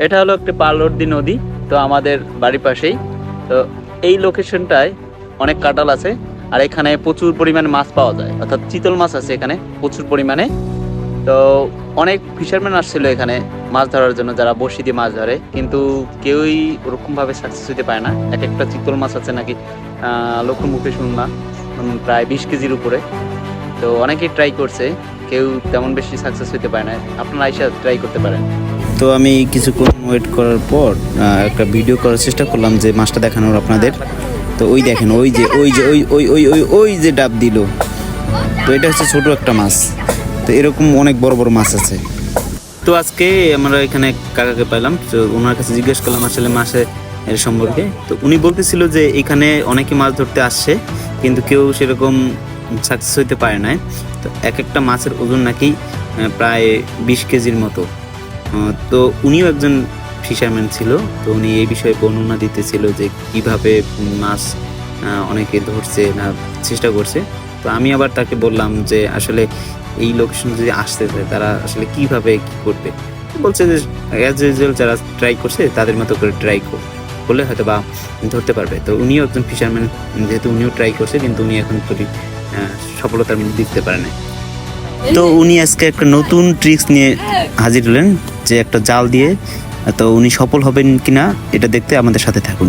এটা হলো একটা পার্লরদি নদী, তো আমাদের বাড়ির পাশেই। তো এই লোকেশনটায় অনেক কাঁঠাল আছে, আর এখানে প্রচুর পরিমাণে মাছ পাওয়া যায়, অর্থাৎ চিতল মাছ আছে এখানে প্রচুর পরিমাণে। তো অনেক ফিশারম্যান আসছিল এখানে মাছ ধরার জন্য, যারা বড়শি দিয়ে মাছ ধরে, কিন্তু কেউই ওরকমভাবে সাকসেস হতে পারে না। এক একটা চিতল মাছ আছে নাকি লোকের মুখে শুনলাম প্রায় 20 কেজির উপরে। তো অনেকেই ট্রাই করছে, কেউ তেমন বেশি সাকসেস হতে পারে না। আপনারা আইসা ট্রাই করতে পারেন। তো আমি কিছুক্ষণ ওয়েট করার পর একটা ভিডিও করার চেষ্টা করলাম যে মাছটা দেখানোর আপনাদের। তো ওই দেখেন, ওই যে ওই যে ওই ওই ওই ওই ওই যে ডাব দিল, তো এটা হচ্ছে ছোট একটা মাছ। তো এরকম অনেক বড় বড় মাছ আছে। তো আজকে আমরা এখানে কাকাকে পাইলাম, তো ওনার কাছে জিজ্ঞেস করলাম আসলে মাছের এর সম্পর্কে। তো উনি বলতেছিল যে এখানে অনেকে মাছ ধরতে আসছে, কিন্তু কেউ সেরকম সাকসেস হইতে পারে না। তো এক একটা মাছের ওজন নাকি প্রায় 20 কেজির মতো। তো উনিও একজন ফিশারম্যান ছিল, তো উনি এই বিষয়ে বর্ণনা দিতেছিল যে কিভাবে মাছ অনেকে ধরছে না চেষ্টা করছে। তো আমি আবার তাকে বললাম যে আসলে এই লোকেশন যদি আসতে চায় তারা আসলে কিভাবে কি করবে। বলছে যে অ্যাজ ইউজুয়াল যারা ট্রাই করছে তাদের মতো করে ট্রাই করলে হয়তো বা ধরতে পারবে। তো উনিও একজন ফিশারম্যান, যেহেতু উনিও ট্রাই করছে, কিন্তু উনি এখন সফলতার মধ্যে দিতে পারে না। তো উনি আজকে একটা নতুন ট্রিক্স নিয়ে হাজির হলেন, যে একটা জাল দিয়ে। তো উনি সফল হবেন কিনা এটা দেখতে আমাদের সাথে থাকুন।